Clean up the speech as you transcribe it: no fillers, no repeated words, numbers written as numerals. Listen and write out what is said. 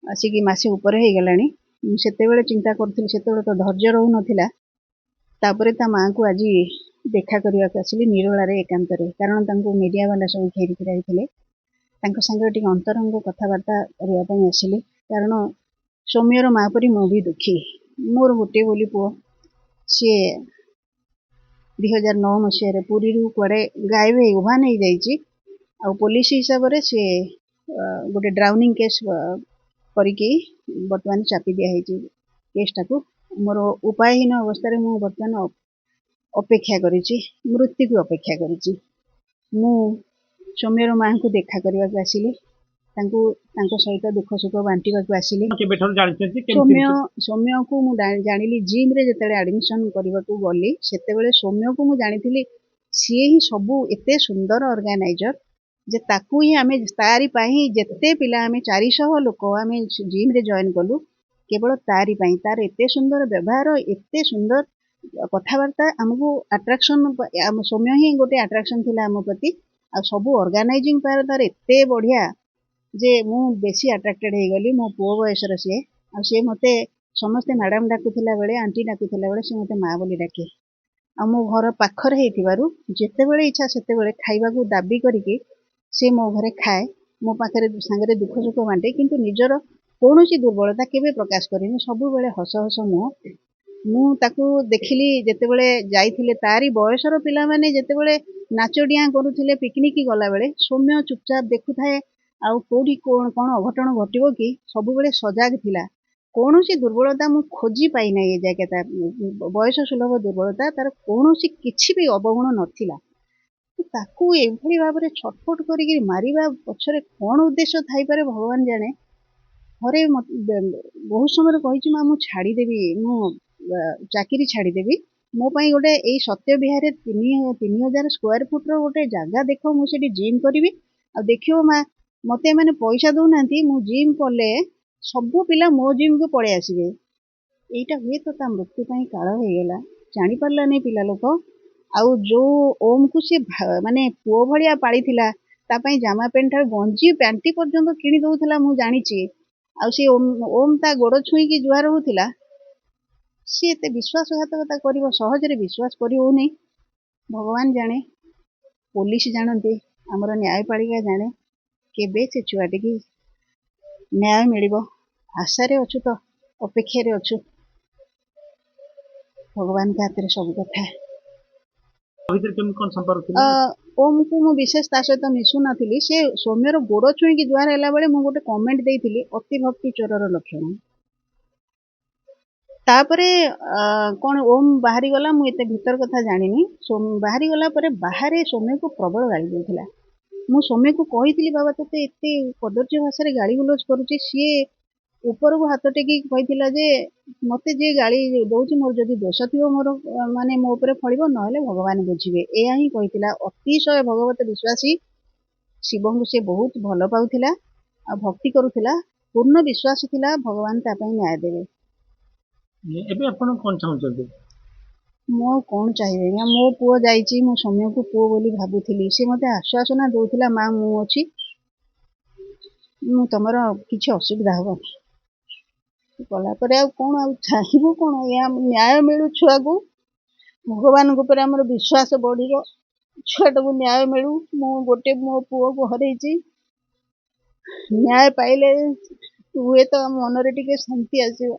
ଆସିକି ମାସେ ଉପରେ ହେଇଗଲାଣି। ମୁଁ ସେତେବେଳେ ଚିନ୍ତା କରୁଥିଲି, ସେତେବେଳେ ତ ଧୈର୍ଯ୍ୟ ରହୁନଥିଲା। ତାପରେ ତା ମାଆଙ୍କୁ ଆଜି ଦେଖା କରିବାକୁ ଆସିଲି ନିରୋଳାରେ ଏକାନ୍ତରେ, କାରଣ ତାଙ୍କୁ ମିଡ଼ିଆ ବାଲା ସବୁ ଘେରିକି ରହିଥିଲେ। ତାଙ୍କ ସାଙ୍ଗରେ ଟିକେ ଅନ୍ତରଙ୍ଗ କଥାବାର୍ତ୍ତା କରିବା ପାଇଁ ଆସିଲି, କାରଣ ସୌମ୍ୟର ମା ପରି ମୁଁ ବି ଦୁଃଖୀ। ମୋର ଗୋଟିଏ ବୋଲି ପୁଅ, ସିଏ 2009 ମସିହାରେ ପୁରୀରୁ କୁଆଡ଼େ ଗାଏବ ହେଇ ଉଭାନ ହେଇଯାଇଛି। ଆଉ ପୋଲିସ ହିସାବରେ ସିଏ ଗୋଟେ ଡ୍ରାଉନିଂ କେସ୍ କରିକି ବର୍ତ୍ତମାନ ଚାପି ଦିଆହେଇଛି କେସ୍ଟାକୁ। ମୋର ଉପାୟହୀନ ଅବସ୍ଥାରେ ମୁଁ ବର୍ତ୍ତମାନ ଅପେକ୍ଷା କରିଛି, ମୃତ୍ୟୁକୁ ଅପେକ୍ଷା କରିଛି। ମୁଁ ସୌମ୍ୟର ମାଆଙ୍କୁ ଦେଖା କରିବାକୁ ଆସିଲି, ତାଙ୍କୁ ତାଙ୍କ ସହିତ ଦୁଃଖ ସୁଖ ବାଣ୍ଟିବାକୁ ଆସିଲି। ସୌମ୍ୟକୁ ମୁଁ ଜାଣିଲି ଜିମ୍ରେ ଯେତେବେଳେ ଆଡମିସନ୍ କରିବାକୁ ଗଲି, ସେତେବେଳେ ସୌମ୍ୟକୁ ମୁଁ ଜାଣିଥିଲି ସିଏ ହିଁ ସବୁ ଏତେ ସୁନ୍ଦର ଅର୍ଗାନାଇଜର ଯେ ତାକୁ ହିଁ ଆମେ, ତାରି ପାଇଁ ଯେତେ ପିଲା ଆମେ 400 ଲୋକ ଆମେ ଜିମ୍ରେ ଜଏନ୍ କଲୁ କେବଳ ତାରି ପାଇଁ। ତାର ଏତେ ସୁନ୍ଦର ବ୍ୟବହାର, ଏତେ ସୁନ୍ଦର କଥାବାର୍ତ୍ତା, ଆମକୁ ଆଟ୍ରାକ୍ସନ୍, ସୌମ୍ୟ ହିଁ ଗୋଟେ ଆଟ୍ରାକ୍ସନ୍ ଥିଲା ଆମ ପ୍ରତି। ଆଉ ସବୁ ଅର୍ଗାନାଇଜିଂ ତାର ଏତେ ବଢ଼ିଆ ଯେ ମୁଁ ବେଶୀ ଆଟ୍ରାକ୍ଟେଡ୍ ହେଇଗଲି। ମୋ ପୁଅ ବୟସର ସିଏ, ଆଉ ସିଏ ମୋତେ ସମସ୍ତେ ମ୍ୟାଡ଼ାମ୍ ଡାକୁଥିଲା ବେଳେ, ଆଣ୍ଟି ଡାକୁଥିଲା ବେଳେ ସେ ମୋତେ ମା ବୋଲି ଡାକେ। ଆଉ ମୋ ଘର ପାଖରେ ହେଇଥିବାରୁ ଯେତେବେଳେ ଇଚ୍ଛା ସେତେବେଳେ ଖାଇବାକୁ ଦାବି କରିକି ସେ ମୋ ଘରେ ଖାଏ, ମୋ ପାଖରେ ସାଙ୍ଗରେ ଦୁଃଖ ସୁଖ ବାଣ୍ଟେ, କିନ୍ତୁ ନିଜର କୌଣସି ଦୁର୍ବଳତା କେବେ ପ୍ରକାଶ କରେନି, ସବୁବେଳେ ହସ ହସ ମୁହଁ। ମୁଁ ତାକୁ ଦେଖିଲି ଯେତେବେଳେ ଯାଇଥିଲେ, ତାରି ବୟସର ପିଲାମାନେ ଯେତେବେଳେ ନାଚ ଡିଆଁ କରୁଥିଲେ ପିକନିକ୍ ଗଲାବେଳେ, ସୌମ୍ୟ ଚୁପଚାପ ଦେଖୁଥାଏ। ଆଉ କୋଉଠି କ'ଣ ଅଘଟଣ ଘଟିବ କି ସବୁବେଳେ ସଜାଗ ଥିଲା। କୌଣସି ଦୁର୍ବଳତା ମୁଁ ଖୋଜି ପାଇନାହିଁ ଏ ଯାକେ। ତା ବୟସ ସୁଲଭ ଦୁର୍ବଳତା, ତାର କୌଣସି କିଛି ବି ଅବଗୁଣ ନଥିଲା। ତାକୁ ଏଭଳି ଭାବରେ ଛଟପଟ କରିକି ମାରିବା ପଛରେ କ'ଣ ଉଦ୍ଦେଶ୍ୟ ଥାଇପାରେ ଭଗବାନ ଜାଣେ। ଥରେ ବହୁତ ସମୟରେ କହିଛି, ମା ମୁଁ ଛାଡ଼ିଦେବି, ମୁଁ ଚାକିରି ଛାଡ଼ିଦେବି, ମୋ ପାଇଁ ଗୋଟେ ଏଇ ସତ୍ୟ ବିହାରରେ 3000 ସ୍କୋୟାର ଫୁଟର ଗୋଟେ ଜାଗା ଦେଖ, ମୁଁ ସେଠି ଜିମ୍ କରିବି। ଆଉ ଦେଖିବ ମା, ମତେ ଏମାନେ ପଇସା ଦଉନାହାନ୍ତି, ମୁଁ ଜିମ୍ କଲେ ସବୁ ପିଲା ମୋ ଜିମ୍କୁ ପଳେଇ ଆସିବେ। ଏଇଟା ହୁଏତ ତା ମୃତ୍ୟୁ ପାଇଁ କାଳ ହେଇଗଲା, ଜାଣିପାରିଲାନି ପିଲା ଲୋକ। ଆଉ ଯୋଉ ଓମ୍କୁ ସେ ମାନେ ପୁଅ ଭଳିଆ ପାଳିଥିଲା, ତା ପାଇଁ ଜାମା ପ୍ୟାଣ୍ଟ ଠାରୁ ଗଞ୍ଜି ପ୍ୟାଣ୍ଟି ପର୍ଯ୍ୟନ୍ତ କିଣି ଦଉଥିଲା, ମୁଁ ଜାଣିଛି। ଆଉ ସେ ଓମ୍ ତା ଗୋଡ଼ ଛୁଇଁକି ଜୁହାର ହଉଥିଲା। ସିଏ ଏତେ ବିଶ୍ୱାସଘାତକତା କରିବ, ସହଜରେ ବିଶ୍ୱାସ କରି ହଉନି। ଭଗବାନ ଜାଣେ, ପୋଲିସ ଜାଣନ୍ତି, ଆମର ନ୍ୟାୟପାଳିକା ଜାଣେ କେବେ ସେ ଛୁଆଟିକି ନ୍ୟାୟ ମିଳିବ। ଆଶାରେ ଅଛୁ ତ, ଅପେକ୍ଷାରେ ଅଛୁ। ଭଗବାନଙ୍କ ହାତରେ ସବୁ କଥା। ଓମ୍କୁ ମୁଁ ବିଶେଷ ତା ସହିତ ମିଶୁନଥିଲି। ସେ ସୌମ୍ୟର ଗୋଡ଼ ଛୁଇଁକି ଜୁହାର ହେଲା ବେଳେ ମୁଁ ଗୋଟେ କମେଣ୍ଟ ଦେଇଥିଲି, ଅତି ଭକ୍ତି ଚୋରର ଲକ୍ଷଣ। ତାପରେ କ'ଣ ଓମ୍ ବାହାରିଗଲା, ମୁଁ ଏତେ ଭିତର କଥା ଜାଣିନି। ବାହାରିଗଲା ପରେ ବାହାରେ ସୌମ୍ୟକୁ ପ୍ରବଳ ଗାଳି ଦେଇଥିଲା। ମୁଁ ସୌମ୍ୟକୁ କହିଥିଲି, ବାବା ତୋତେ ଏତେ କଦର୍ଯ୍ୟ ଭାଷାରେ ଗାଳି ଗୁଲଜ କରୁଛି। ସିଏ ଉପରକୁ ହାତ ଟେକିକି କହିଥିଲା ଯେ ମତେ ଯିଏ ଗାଳି ଦଉଛି, ମୋର ଯଦି ଦୋଷ ଥିବ ମୋର ମାନେ ମୋ ଉପରେ ଫଳିବ, ନହେଲେ ଭଗବାନ ବୁଝିବେ, ଏଇଆ ହିଁ କହିଥିଲା। ଅତିଶୟ ଭଗବତ ବିଶ୍ୱାସୀ, ଶିବଙ୍କୁ ସେ ବହୁତ ଭଲ ପାଉଥିଲା ଆଉ ଭକ୍ତି କରୁଥିଲା, ପୂର୍ଣ୍ଣ ବିଶ୍ୱାସ ଥିଲା ଭଗବାନ ତା ପାଇଁ ନ୍ୟାୟ ଦେବେ। ଏବେ ଆପଣ କ'ଣ ଚାହୁଁଛନ୍ତି? ମୁଁ ଆଉ କ'ଣ ଚାହିଁବି? ମୋ ପୁଅ ଯାଇଛି, ମୁଁ ସୌମ୍ୟକୁ ପୁଅ ବୋଲି ଭାବୁଥିଲି। ସେ ମୋତେ ଆଶ୍ୱାସନା ଦଉଥିଲା, ମା ମୁଁ ଅଛି, ମୁଁ ତମର କିଛି ଅସୁବିଧା ହବନି। ଗଲା ପରେ ଆଉ କ'ଣ, ଆଉ ଚାହିଁବୁ କ'ଣ? ନ୍ୟାୟ ମିଳୁ ଛୁଆକୁ, ଭଗବାନଙ୍କ ଉପରେ ଆମର ବିଶ୍ୱାସ ବଢ଼ିବ, ଛୁଆଟାକୁ ନ୍ୟାୟ ମିଳୁ। ମୁଁ ଗୋଟେ ମୋ ପୁଅକୁ ହରେଇଛି, ନ୍ୟାୟ ପାଇଲେ ହୁଏତ ଆମ ମନରେ ଟିକେ ଶାନ୍ତି ଆସିବ।